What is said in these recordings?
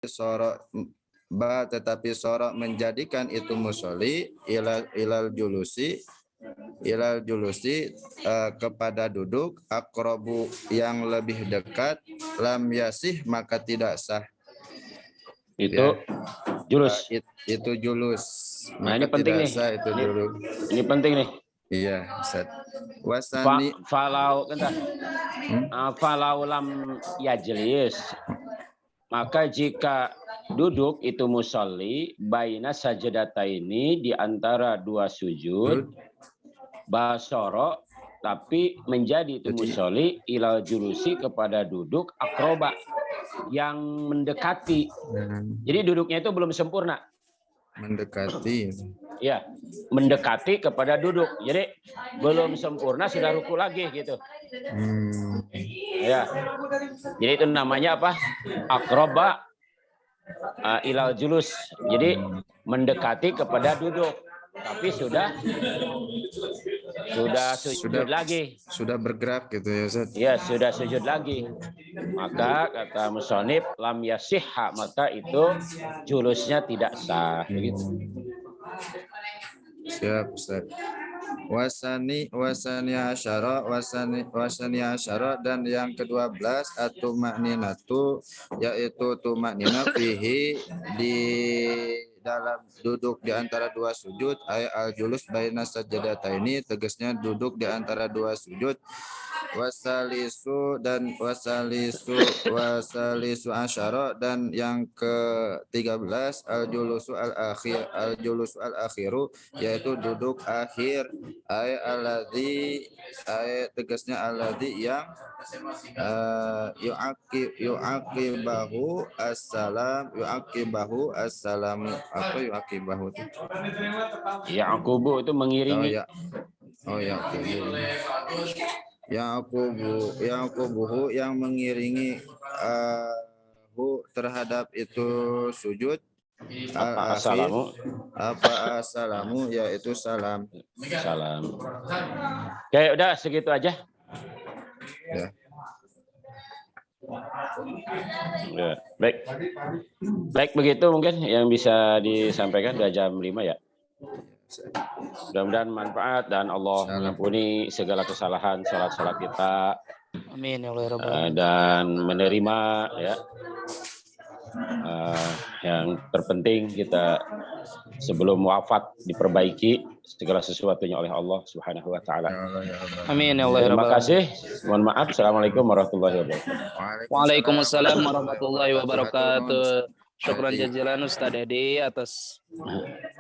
sorok tetapi sorok menjadikan itu musolli ilal julusi kepada duduk aqrabu yang lebih dekat lam yasih maka tidak sah. Itu julus. Itu julus. Nah, maka ini penting tidak nih. sah itu julus. Ini penting nih. Iya, Ustaz. Wasani falau lam yajlis, maka jika duduk itu musolli baina sajadataini di antara dua sujud basoro, tapi menjadi itu musolli ilal julusi kepada duduk akroba yang mendekati. Jadi duduknya itu belum sempurna. Mendekati. Ya, mendekati kepada duduk. Jadi belum sempurna sudah ruku lagi gitu. Ya. Jadi itu namanya apa? Akroba ilal julus. Jadi mendekati kepada duduk, tapi sudah sujud lagi. Sudah bergerak gitu ya, Ustaz. Ya, sudah sujud lagi. Maka kata musonib lam yasihha, maka itu julusnya tidak sah. Begitu. Siap, Ustaz. Wasani asyara dan yang ke-12 at-tumakninatu, yaitu tumaknina fihi di dalam duduk di antara dua sujud, ay al-julus baina sajadataini, tegasnya duduk di antara dua sujud. Wasalisu asyara dan yang ke-13 al-julusu al-akhiru, yaitu duduk akhir, ay tegasnya alladzi yang yu'aqibahu assalamu. Apa yu'aqibahu itu? Ya'qubu itu mengiringi. Ya'qubuhu yang mengiringi terhadap itu sujud. Assalamu yaitu salam. Oke, udah segitu aja. Ya. Ya, baik begitu mungkin yang bisa disampaikan. Udah jam 5 ya. Mudah-mudahan manfaat dan Allah mengampuni segala kesalahan salat-salat kita. Amin ya Allah. Dan menerima ya. Yang terpenting kita sebelum wafat diperbaiki segala sesuatunya oleh Allah Subhanahu wa taala. Amin ya Allah. Terima kasih. Mohon maaf. Assalamualaikum warahmatullahi wabarakatuh. Waalaikumsalam warahmatullahi wabarakatuh. Syukran jazilan Ustaz Edi atas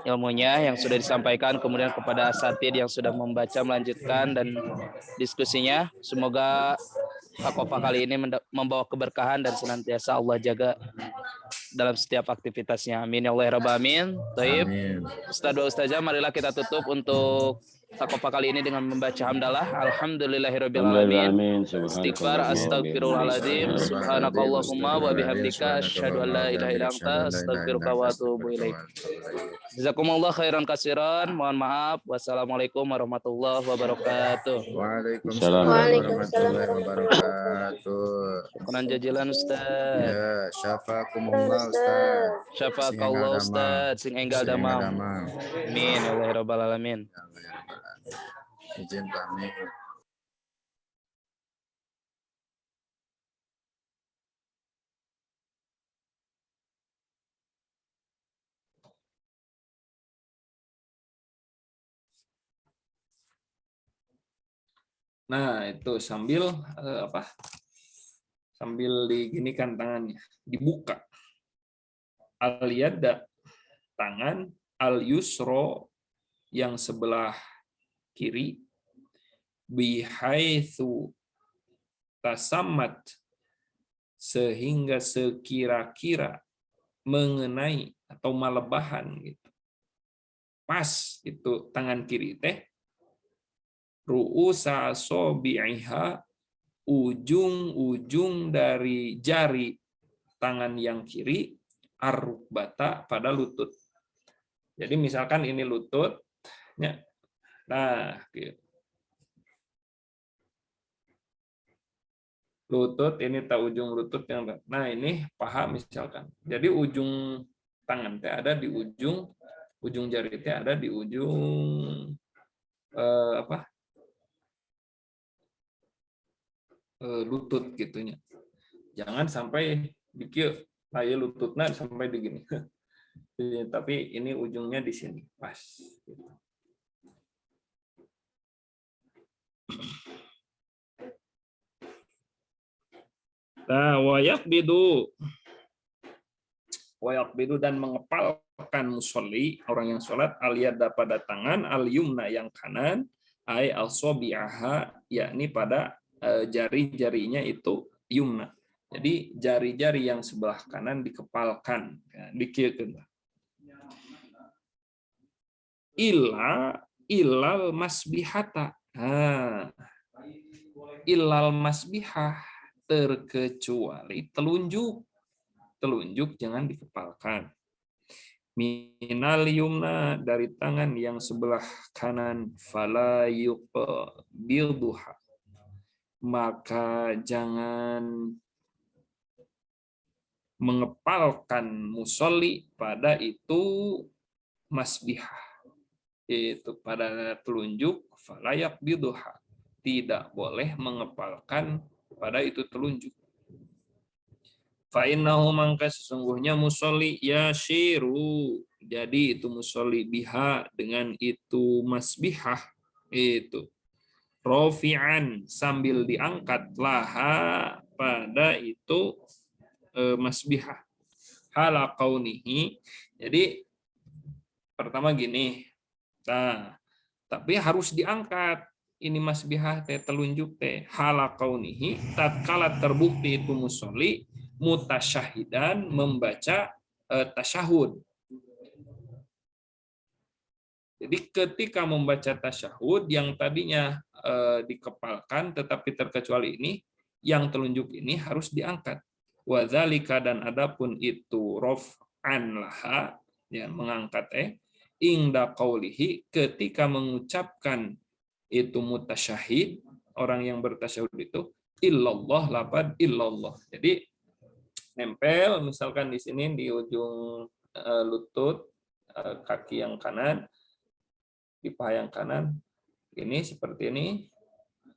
ilmunya yang sudah disampaikan, kemudian kepada asatid yang sudah membaca, melanjutkan dan diskusinya. Semoga Sakofa kali ini membawa keberkahan dan senantiasa Allah jaga dalam setiap aktivitasnya. Amin ya Allah ya Rabbal alamin. Baik. Ustaz wa Ustazah, marilah kita tutup untuk Sakofa kali ini dengan membaca hamdalah. Alhamdulillahirabbil alamin. Istighfar, astagfirullahaladzim. Subhanakallahumma wa bihamdika asyhadu an la ilaha illa anta astaghfiruka wa atubu ilaik. Jazakumullah khairan katsiran. Mohon maaf. Wassalamualaikum warahmatullahi wabarakatuh. Waalaikumsalam warahmatullahi wabarakatuh. Syukran jazilan Ustaz. Ya, syafakumullah Ustaz. Syafakallah Ustaz sing enggal damang. Amin ya Allah ya Rabbal alamin. Izin pamit. Nah, itu sambil sambil diginikan tangannya, dibuka. Al-yada, tangan, al-yusro yang sebelah kiri, bihaitsu tasammat sehingga sekira-kira mengenai atau malebahan gitu. Pas itu tangan kiri teh ru'usa asabi'iha, ujung-ujung dari jari tangan yang kiri, ar-rukbata pada lutut. Jadi misalkan ini lututnya. Nah, gitu. lutut ini tak ujung lutut yang nah ini paha misalkan. Jadi ujung tangan teh ada di ujung jari teh ada di ujung lutut gitunya. Jangan sampai dikit saya lututnya sampai di gini. Tapi ini ujungnya di sini pas. Nah, wayak bidu dan mengepalkan musolli orang yang sholat al-yada pada tangan al-yumna yang kanan ay al-sobi'aha yakni pada jari-jarinya itu yumna. Jadi jari-jari yang sebelah kanan dikepalkan, ya, dikiekeun. Ilal masbihata. Ilal masbihah terkecuali telunjuk. Telunjuk jangan dikepalkan. Minal yumna dari tangan yang sebelah kanan fala yuqbiduha. Maka jangan mengepalkan musolli pada itu masbihah. Itu pada telunjuk falayak biduha. Tidak boleh mengepalkan pada itu telunjuk. Fa'innahu mangka sesungguhnya musolli yashiru. Jadi itu musolli biha dengan itu masbihah itu rofi'an sambil diangkat laha pada itu masbihah hala kaunihi. Jadi pertama gini, nah tapi harus diangkat ini masbihah teh telunjuk teh hala kaunihi tatkala terbukti itu musolli mutasyahidan membaca tasyahud. Jadi ketika membaca tasyahud yang tadinya dikepalkan tetapi terkecuali ini yang telunjuk ini harus diangkat. Wadzalika dan adapun itu rof'an laha yang mengangkat ingda qaulihi ketika mengucapkan itu mutasyahid orang yang bertasyahud itu illallah lapad illallah. Jadi nempel misalkan di sini di ujung lutut kaki yang kanan di paha yang kanan ini seperti ini.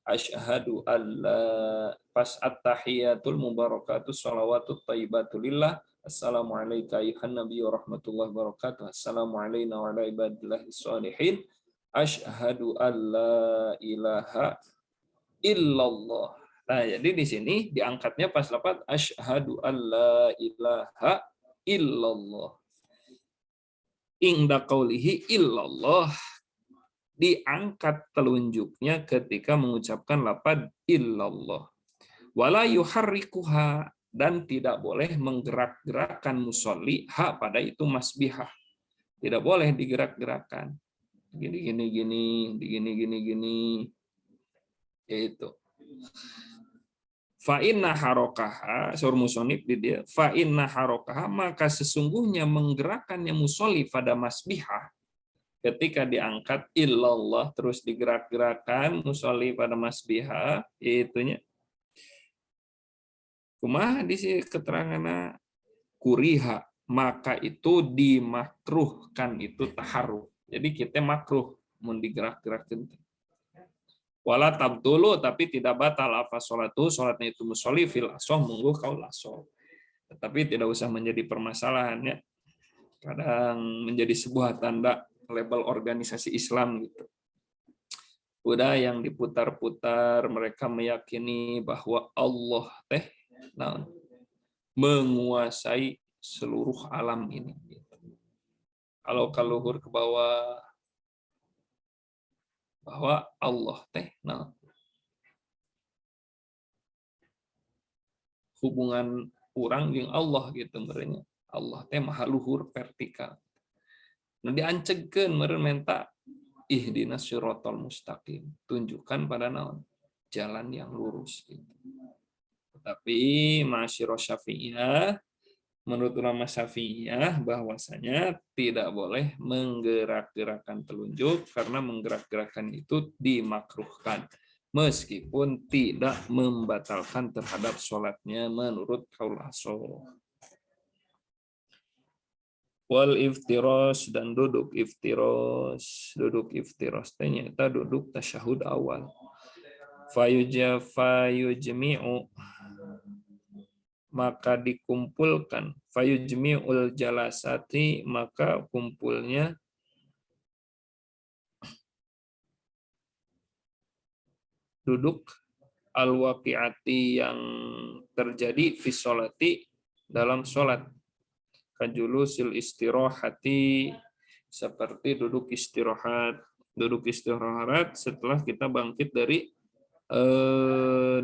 Asyhadu alla pas at-tahiyatul mubarakatus shalawatut thayyibatu lillah assalamu alayka ayuhan nabiy wa rahmatullahi wabarakatuh assalamu alayna wa ala ibadillahis sholihin asyhadu alla ilaha illallah. Nah, jadi di sini diangkatnya pas lafaz asyhadu alla ilaha illallah. Ingda qaulihi illallah diangkat telunjuknya ketika mengucapkan lafaz illallah. Wala yuharrikuha dan tidak boleh menggerak-gerakkan musolli ha pada itu masbihah. Tidak boleh digerak-gerakkan. Gini. Itu. Fa inna harokaha sur musonib di dia. Fa inna harokaha maka sesungguhnya menggerakkannya musolli pada masbihah ketika diangkat illallah terus digerak-gerakkan musolli pada masbihah itunya kumaha di sini keteranganna kuriha maka itu dimakruhkan itu taharruk. Jadi kita makruh mun digerak-gerakkeun. Wala tabtulu tapi tidak batal apa salatu salatnya itu musolli fil asoh mungguh kaul asoh. Tetapi tidak usah menjadi permasalahannya. Kadang menjadi sebuah tanda label organisasi Islam gitu. Udah yang diputar-putar mereka meyakini bahwa Allah menguasai seluruh alam ini. Kalau luhur ke bawah bahwa Allah hubungan orang dengan Allah gitu merenya. Allah maha luhur vertikal. Nah diancegkeun meureun menta ihdinas siratal mustaqim. Tunjukkan pada naon? Jalan yang lurus gitu. Tapi masyarakat Syafi'iyah menurut ulama Syafi'iyah bahwasanya tidak boleh menggerak-gerakkan telunjuk karena menggerak-gerakkan itu dimakruhkan. meskipun tidak membatalkan terhadap sholatnya menurut kaul ashab. Wal iftiros dan duduk iftiros. Duduk iftiros ternyata duduk tasyahud awal. Fayujmi'u maka dikumpulkan. Fayujmi'ul jalasati maka kumpulnya duduk al-waqi'ati yang terjadi fi sholati dalam sholat. Kajulusil istirahati seperti duduk istirahat. Duduk istirahat setelah kita bangkit dari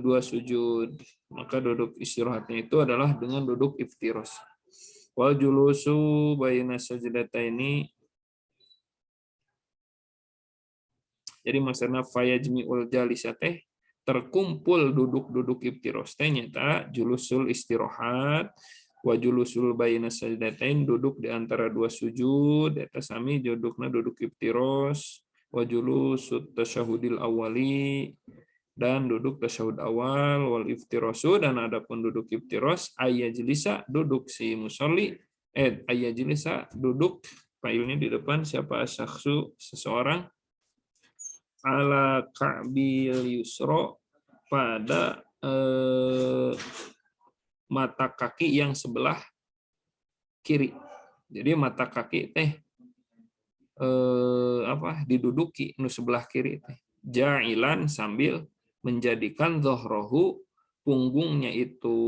dua sujud. Maka duduk istirahatnya itu adalah dengan duduk iftiros. Wal julusu baina sajdataini. Jadi maksudnya fayajmi'ul jalisateh terkumpul duduk-duduk iftiros teh nyata julusul istirahat wa julusul baina sajdatain duduk di antara dua sujud eta sami dudukna duduk iftiros wa julusut tasyahudil awali dan duduk tasyahud awal wal iftirasu dan adapun duduk iftiros ayyajlisa duduk si musolli ayyajlisa duduk failnya di depan siapa syakhsu seseorang ala ka'bil yusra pada mata kaki yang sebelah kiri. Jadi mata kaki teh diduduki nu sebelah kiri teh. Ja'ilan sambil menjadikan dhahrahu punggungnya itu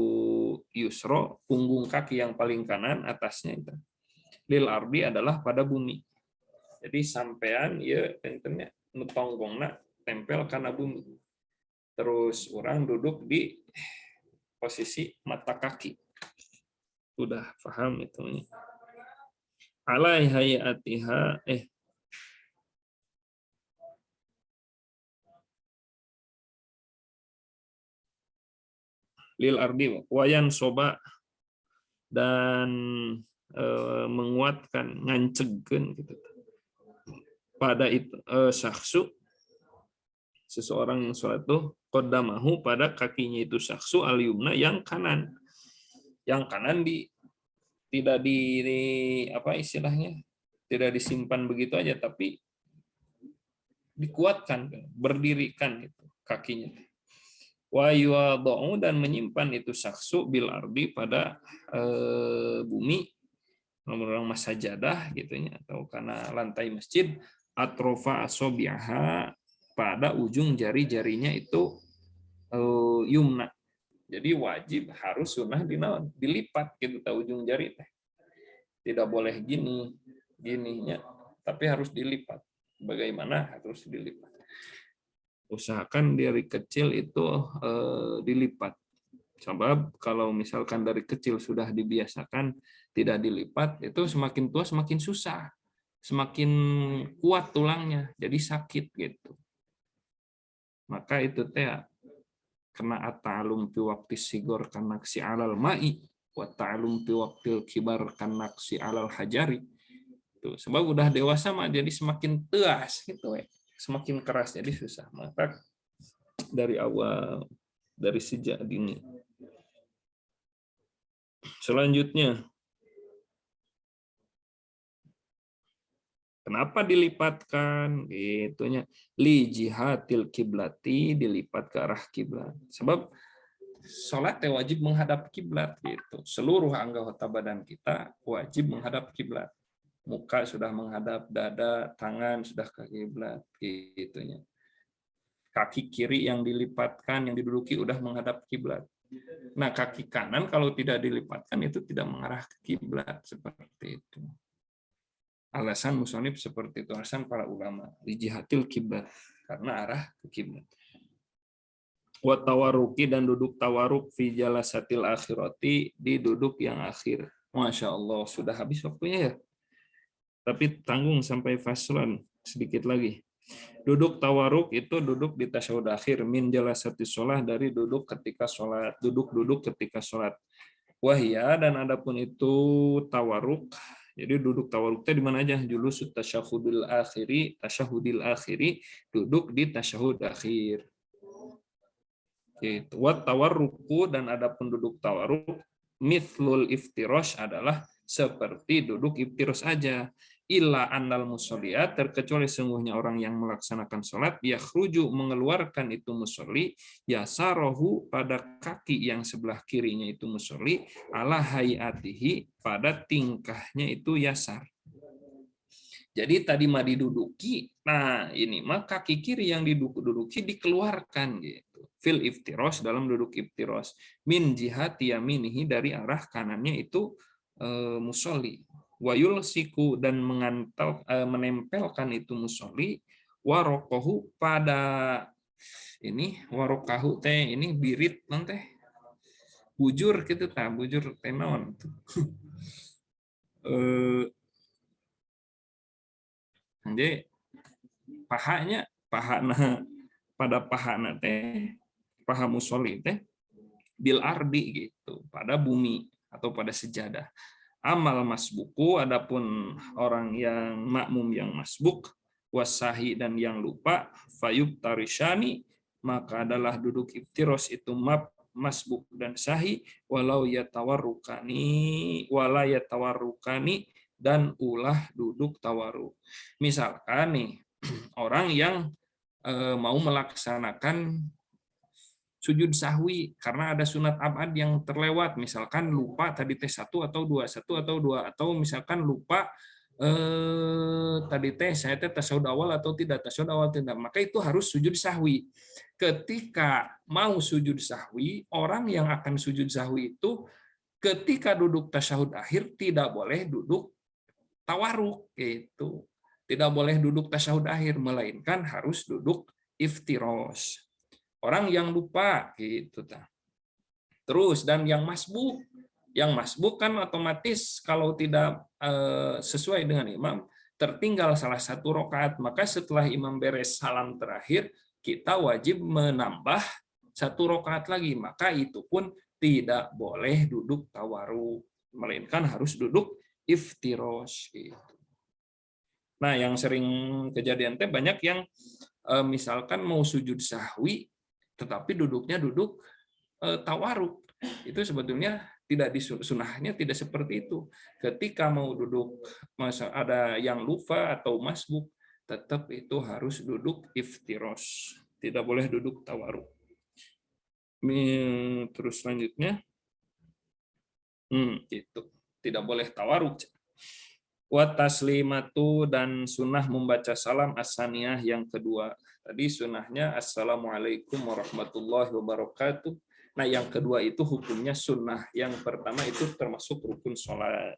yusra, punggung kaki yang paling kanan atasnya itu. Lil ardi adalah pada bumi. Jadi sampean ya tentunya tonggongna tempel karena bumi. Terus orang duduk di posisi mata kaki. Sudah paham itu. Alai hayatiha lil ardi wayan soba dan menguatkan ngancegkeun gitu. Pada itu syaksu seseorang yang sholat itu qadamahu pada kakinya itu syaksu al-yumna yang kanan. Yang kanan tidak apa istilahnya? Tidak disimpan begitu aja tapi dikuatkan, berdirikan itu kakinya. Wa yuwadau dan menyimpan itu syaksu bil ardi pada bumi orang masajadah gitunya atau karena lantai masjid atrofa asobiaha pada ujung jari-jarinya itu yumna. Jadi wajib harus sunnah dilipat gitu ta ujung jari teh. Tidak boleh gininya, tapi harus dilipat. Bagaimana harus dilipat? Usahakan dari kecil itu dilipat. Sebab kalau misalkan dari kecil sudah dibiasakan tidak dilipat, itu semakin tua semakin susah. Semakin kuat tulangnya, jadi sakit gitu. Maka itu teh kena at-ta'allum fi waqti sigor kanaksi alal ma'i wa ta'allum fi waqtil kibar kanaksi alal hajari. Tuh, sebab udah dewasa mah jadi semakin teas gitu semakin keras jadi susah. Maka dari awal dari sejak dini. Selanjutnya kenapa dilipatkan? Itunya li jihatil kiblati dilipat ke arah kiblat. Sebab sholat wajib menghadap kiblat gitu. Seluruh anggota badan kita wajib menghadap kiblat. Muka sudah menghadap dada, tangan sudah ke kiblat gitunya. Kaki kiri yang dilipatkan, yang diduduki udah menghadap kiblat. Nah, kaki kanan kalau tidak dilipatkan itu tidak mengarah ke kiblat seperti itu. Alasan musonib seperti itu, alasan para ulama di jihatil kiblat karena arah ke kiblat. Wa tawaruki dan duduk tawaruk fi jalasatil akhirati di duduk yang akhir. Masya Allah sudah habis waktunya ya. Tapi tanggung sampai faslan sedikit lagi. Duduk tawaruk itu duduk di tasyahud akhir min jalasati sholah dari duduk ketika sholat, duduk ketika sholat. Wahya dan adapun itu tawaruk. Jadi duduk tawaruk di mana aja? Julusut tasyahudil akhiri, duduk di tasyahud akhir. Gitu. Wat tawarruku, dan adapun duduk tawarruk mithlul iftirosh adalah seperti duduk iftirosh aja. Illa annal musolliya, terkecuali sungguhnya orang yang melaksanakan sholat, yakhruju, mengeluarkan itu musolli, yasarohu, pada kaki yang sebelah kirinya itu musolli, ala hayatihi, pada tingkahnya itu yasar. Jadi tadi mah diduduki, nah ini mah kaki kiri yang diduduki dikeluarkan gitu. Fil iftiros, dalam duduk iftiros, min jihati yaminihi, dari arah kanannya itu musolli. Wayul siku, dan menempelkan itu musolli, warokohu, pada ini warokahu teh ini birit nanti bujur gitu tah, bujur teh naon tuh. Jadi pahanya pada pahana teh, paha musolli teh bil ardi gitu, pada bumi atau pada sejadah. Amal masbuku, adapun orang yang makmum yang masbuk, wasahi, dan yang lupa, fayub tarishani, maka adalah duduk iftiros itu masbuk dan sahi, walau yatawarrukani, dan ulah duduk tawaruk. Misalkan nih orang yang mau melaksanakan sujud sahwi karena ada sunat abad yang terlewat, misalkan lupa tadi teh 1 atau 2, atau misalkan lupa tadi teh saya teh tasyahud awal atau tidak, tasyahud awal tidak, maka itu harus sujud sahwi. Ketika mau sujud sahwi, orang yang akan sujud sahwi itu ketika duduk tasyahud akhir tidak boleh duduk tawaruk gitu. Tidak boleh duduk tasyahud akhir, melainkan harus duduk iftiros. Orang yang lupa gitu. Terus, dan yang masbuk kan otomatis kalau tidak sesuai dengan imam, tertinggal salah satu rakaat, maka setelah imam beres salam terakhir, kita wajib menambah 1 rakaat lagi, maka itu pun tidak boleh duduk tawaruk, melainkan harus duduk iftiros gitu. Nah, yang sering kejadian teh banyak yang misalkan mau sujud sahwi tetapi duduknya duduk tawaruk. Itu sebetulnya tidak sunahnya tidak seperti itu. Ketika mau duduk ada yang lupa atau masbuk, tetap itu harus duduk iftiros. Tidak boleh duduk tawaruk. Terus selanjutnya itu tidak boleh tawaruk. Wa taslimatu, dan sunnah membaca salam as-saniyah yang kedua. Tadi sunnahnya assalamualaikum warahmatullahi wabarakatuh. Nah, yang kedua itu hukumnya sunnah. Yang pertama itu termasuk rukun sholat.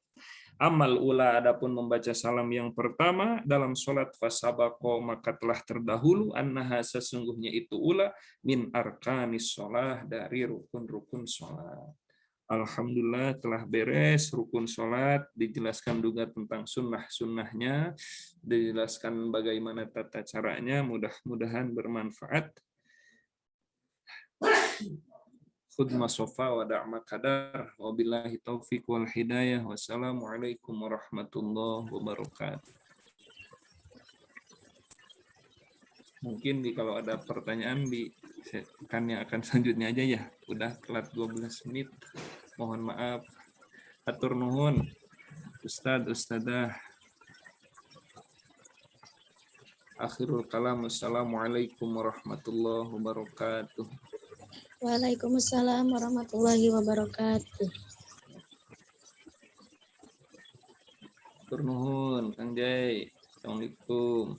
Amal ula, adapun membaca salam yang pertama dalam sholat, fasabako, maka telah terdahulu, annaha, sesungguhnya itu ula, min arkanis sholat, dari rukun-rukun sholat. Alhamdulillah telah beres rukun sholat, dijelaskan juga tentang sunnah-sunnahnya, dijelaskan bagaimana tata caranya, mudah-mudahan bermanfaat. Khudma sofa wa da'ma kadar, wabillahi taufiq wal hidayah, wassalamualaikum warahmatullahi wabarakatuh. Mungkin kalau ada pertanyaan kan yang akan selanjutnya aja ya, udah telat 12 menit. Mohon maaf. Atur nuhun Ustadz, Ustadzah. Akhirul kalam. Assalamualaikum warahmatullahi wabarakatuh. Waalaikumsalam warahmatullahi wabarakatuh. Atur nuhun Kang Jai. Assalamualaikum.